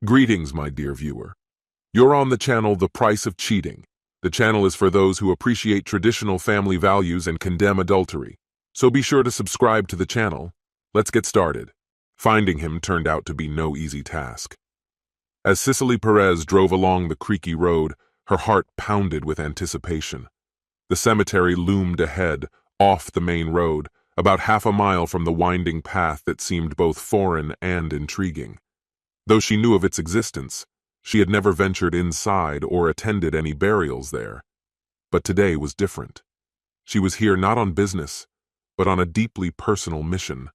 Greetings, my dear viewer. You're on the channel The Price of Cheating. The channel is for those who appreciate traditional family values and condemn adultery. So be sure to subscribe to the channel. Let's get started. Finding him turned out to be no easy task. As Cicely Perez drove along the creaky road, her heart pounded with anticipation. The cemetery loomed ahead, off the main road, about half a mile from the winding path that seemed both foreign and intriguing. Though she knew of its existence, she had never ventured inside or attended any burials there. But today was different. She was here not on business, but on a deeply personal mission.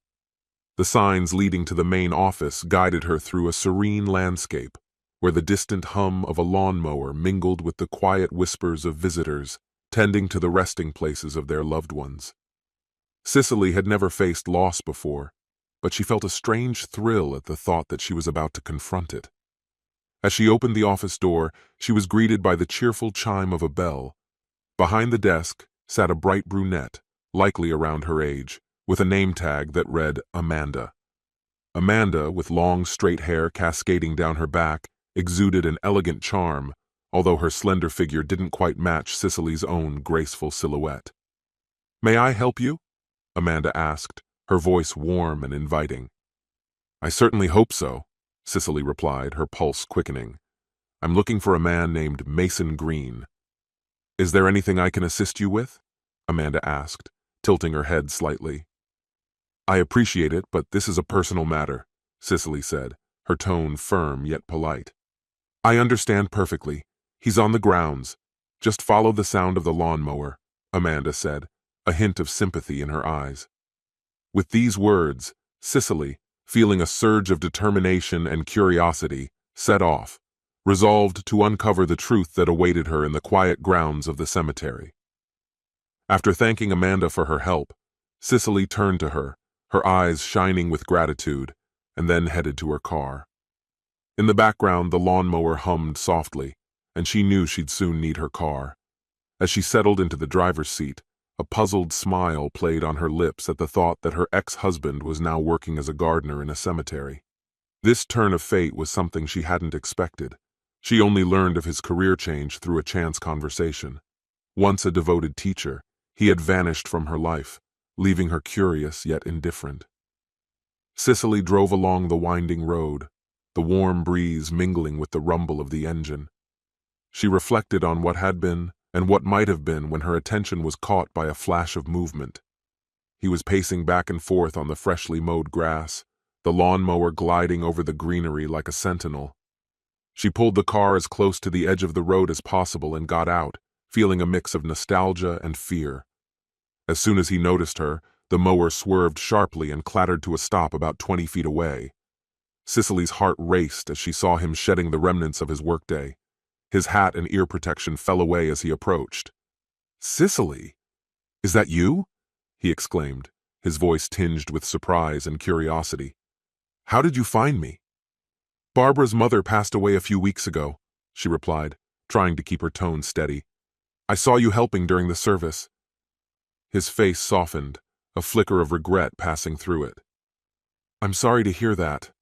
The signs leading to the main office guided her through a serene landscape, where the distant hum of a lawnmower mingled with the quiet whispers of visitors tending to the resting places of their loved ones. Cicely had never faced loss before, but she felt a strange thrill at the thought that she was about to confront it. As she opened the office door, she was greeted by the cheerful chime of a bell. Behind the desk sat a bright brunette, likely around her age, with a name tag that read Amanda. Amanda, with long, straight hair cascading down her back, exuded an elegant charm, although her slender figure didn't quite match Cicely's own graceful silhouette. "May I help you?" Amanda asked, her voice warm and inviting. "I certainly hope so," Cicely replied, her pulse quickening. "I'm looking for a man named Mason Green." "Is there anything I can assist you with?" Amanda asked, tilting her head slightly. "I appreciate it, but this is a personal matter," Cicely said, her tone firm yet polite. "I understand perfectly. He's on the grounds. Just follow the sound of the lawnmower," Amanda said, a hint of sympathy in her eyes. With these words, Cicely, feeling a surge of determination and curiosity, set off, resolved to uncover the truth that awaited her in the quiet grounds of the cemetery. After thanking Amanda for her help, Cicely turned to her, her eyes shining with gratitude, and then headed to her car. In the background, the lawnmower hummed softly, and she knew she'd soon need her car. As she settled into the driver's seat, a puzzled smile played on her lips at the thought that her ex-husband was now working as a gardener in a cemetery. This turn of fate was something she hadn't expected. She only learned of his career change through a chance conversation. Once a devoted teacher, he had vanished from her life, leaving her curious yet indifferent. Cicely drove along the winding road, the warm breeze mingling with the rumble of the engine. She reflected on what had been and what might have been when her attention was caught by a flash of movement. He was pacing back and forth on the freshly mowed grass, the lawnmower gliding over the greenery like a sentinel. She pulled the car as close to the edge of the road as possible and got out, feeling a mix of nostalgia and fear. As soon as he noticed her, the mower swerved sharply and clattered to a stop about 20 feet away. Cicely's heart raced as she saw him shedding the remnants of his workday. His hat and ear protection fell away as he approached. "Cicely, is that you?" he exclaimed, his voice tinged with surprise and curiosity. "How did you find me?" "Barbara's mother passed away a few weeks ago," she replied, trying to keep her tone steady. "I saw you helping during the service." His face softened, a flicker of regret passing through it. "I'm sorry to hear that.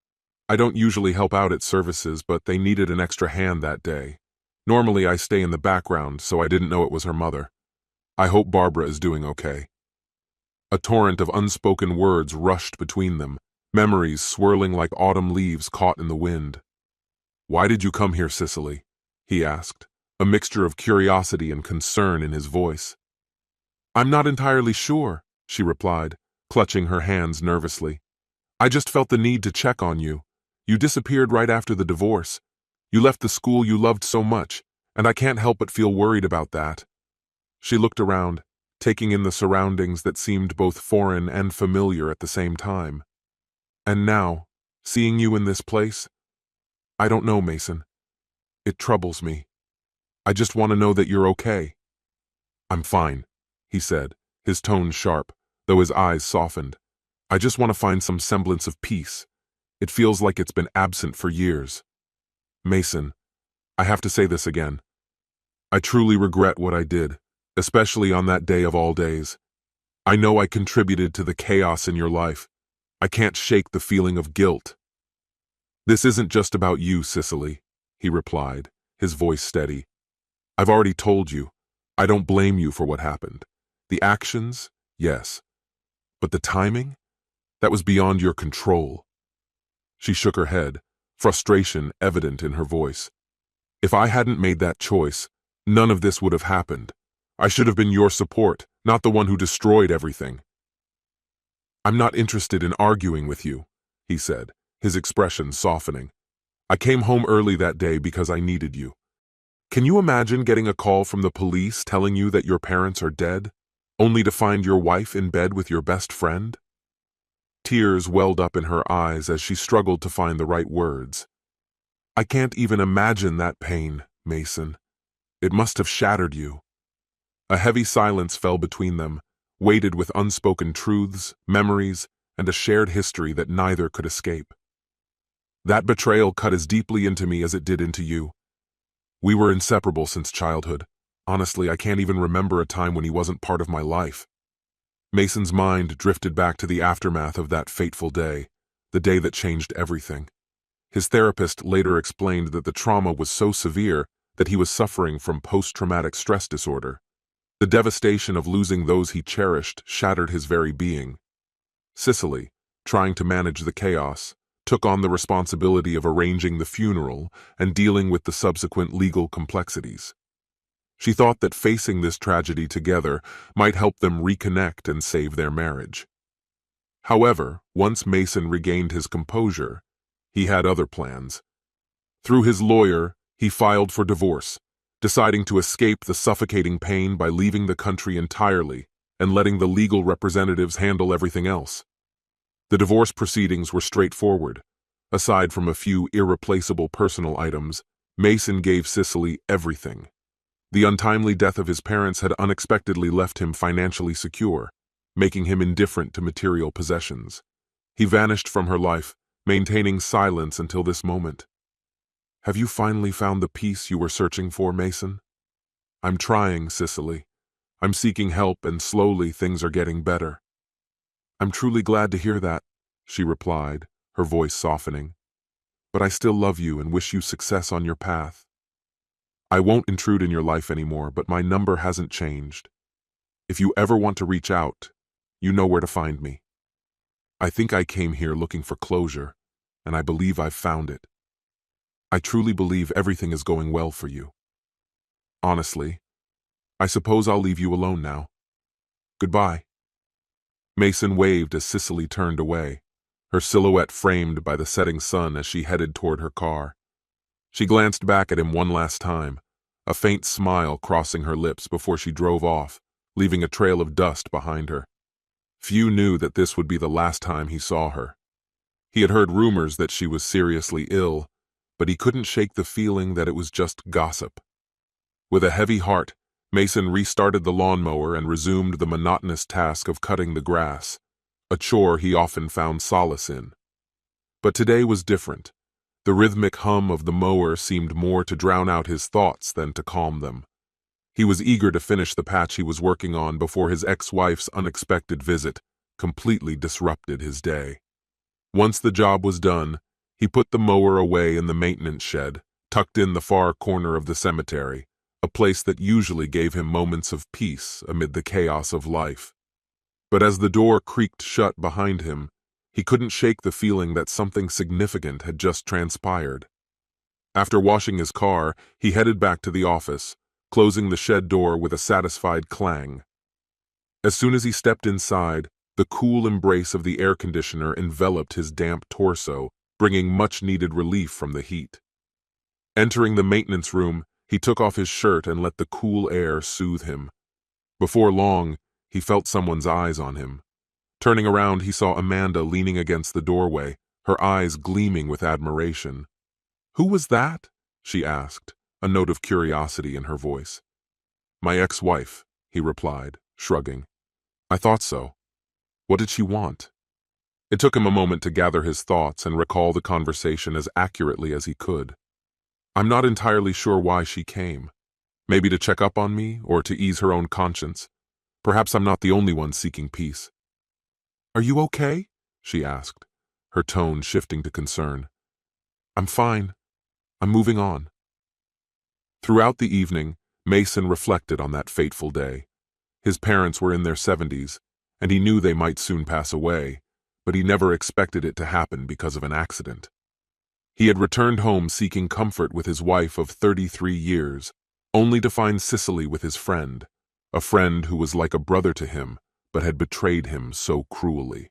I don't usually help out at services, but they needed an extra hand that day. Normally I stay in the background, so I didn't know it was her mother. I hope Barbara is doing okay." A torrent of unspoken words rushed between them, memories swirling like autumn leaves caught in the wind. "Why did you come here, Cicely?" he asked, a mixture of curiosity and concern in his voice. "I'm not entirely sure," she replied, clutching her hands nervously. "I just felt the need to check on you. You disappeared right after the divorce. You left the school you loved so much, and I can't help but feel worried about that." She looked around, taking in the surroundings that seemed both foreign and familiar at the same time. "And now, seeing you in this place, I don't know, Mason. It troubles me. I just want to know that you're okay." "I'm fine," he said, his tone sharp, though his eyes softened. "I just want to find some semblance of peace. It feels like it's been absent for years. Mason, I have to say this again. I truly regret what I did, especially on that day of all days. I know I contributed to the chaos in your life. I can't shake the feeling of guilt." "This isn't just about you, Cicely," he replied, his voice steady. "I've already told you. I don't blame you for what happened. The actions, yes. But the timing? That was beyond your control." She shook her head, frustration evident in her voice. "If I hadn't made that choice, none of this would have happened. I should have been your support, not the one who destroyed everything." "I'm not interested in arguing with you," he said, his expression softening. "I came home early that day because I needed you. Can you imagine getting a call from the police telling you that your parents are dead, only to find your wife in bed with your best friend?" Tears welled up in her eyes as she struggled to find the right words. "I can't even imagine that pain, Mason. It must have shattered you." A heavy silence fell between them, weighted with unspoken truths, memories, and a shared history that neither could escape. "That betrayal cut as deeply into me as it did into you. We were inseparable since childhood. Honestly, I can't even remember a time when he wasn't part of my life." Mason's mind drifted back to the aftermath of that fateful day, the day that changed everything. His therapist later explained that the trauma was so severe that he was suffering from post-traumatic stress disorder. The devastation of losing those he cherished shattered his very being. Cicely, trying to manage the chaos, took on the responsibility of arranging the funeral and dealing with the subsequent legal complexities. She thought that facing this tragedy together might help them reconnect and save their marriage. However, once Mason regained his composure, he had other plans. Through his lawyer, he filed for divorce, deciding to escape the suffocating pain by leaving the country entirely and letting the legal representatives handle everything else. The divorce proceedings were straightforward. Aside from a few irreplaceable personal items, Mason gave Cicely everything. The untimely death of his parents had unexpectedly left him financially secure, making him indifferent to material possessions. He vanished from her life, maintaining silence until this moment. "Have you finally found the peace you were searching for, Mason?" "I'm trying, Cicely. I'm seeking help, and slowly things are getting better." "I'm truly glad to hear that," she replied, her voice softening. "But I still love you and wish you success on your path. I won't intrude in your life anymore, but my number hasn't changed. If you ever want to reach out, you know where to find me. I think I came here looking for closure, and I believe I've found it. I truly believe everything is going well for you. Honestly, I suppose I'll leave you alone now. Goodbye." Mason waved as Cicely turned away, her silhouette framed by the setting sun as she headed toward her car. She glanced back at him one last time, a faint smile crossing her lips before she drove off, leaving a trail of dust behind her. Few knew that this would be the last time he saw her. He had heard rumors that she was seriously ill, but he couldn't shake the feeling that it was just gossip. With a heavy heart, Mason restarted the lawnmower and resumed the monotonous task of cutting the grass, a chore he often found solace in. But today was different. The rhythmic hum of the mower seemed more to drown out his thoughts than to calm them. He was eager to finish the patch he was working on before his ex-wife's unexpected visit completely disrupted his day. Once the job was done, he put the mower away in the maintenance shed, tucked in the far corner of the cemetery, a place that usually gave him moments of peace amid the chaos of life. But as the door creaked shut behind him, he couldn't shake the feeling that something significant had just transpired. After washing his car, he headed back to the office, closing the shed door with a satisfied clang. As soon as he stepped inside, the cool embrace of the air conditioner enveloped his damp torso, bringing much-needed relief from the heat. Entering the maintenance room, he took off his shirt and let the cool air soothe him. Before long, he felt someone's eyes on him. Turning around, he saw Amanda leaning against the doorway, her eyes gleaming with admiration. "Who was that?" she asked, a note of curiosity in her voice. "My ex-wife," he replied, shrugging. "I thought so. What did she want?" It took him a moment to gather his thoughts and recall the conversation as accurately as he could. "I'm not entirely sure why she came. Maybe to check up on me, or to ease her own conscience. Perhaps I'm not the only one seeking peace." "Are you okay?" she asked, her tone shifting to concern. I'm fine. I'm moving on. Throughout the evening, Mason reflected on that fateful day. His parents were in their 70s, and he knew they might soon pass away, but he never expected it to happen because of an accident. He had returned home seeking comfort with his wife of 33 years, only to find Cicely with his friend, a friend who was like a brother to him, but had betrayed him so cruelly.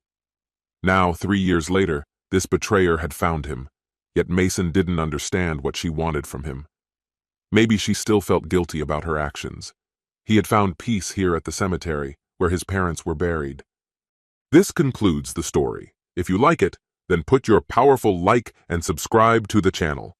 Now, 3 years later, this betrayer had found him, yet Mason didn't understand what she wanted from him. Maybe she still felt guilty about her actions. He had found peace here at the cemetery, where his parents were buried. This concludes the story. If you like it, then put your powerful like and subscribe to the channel.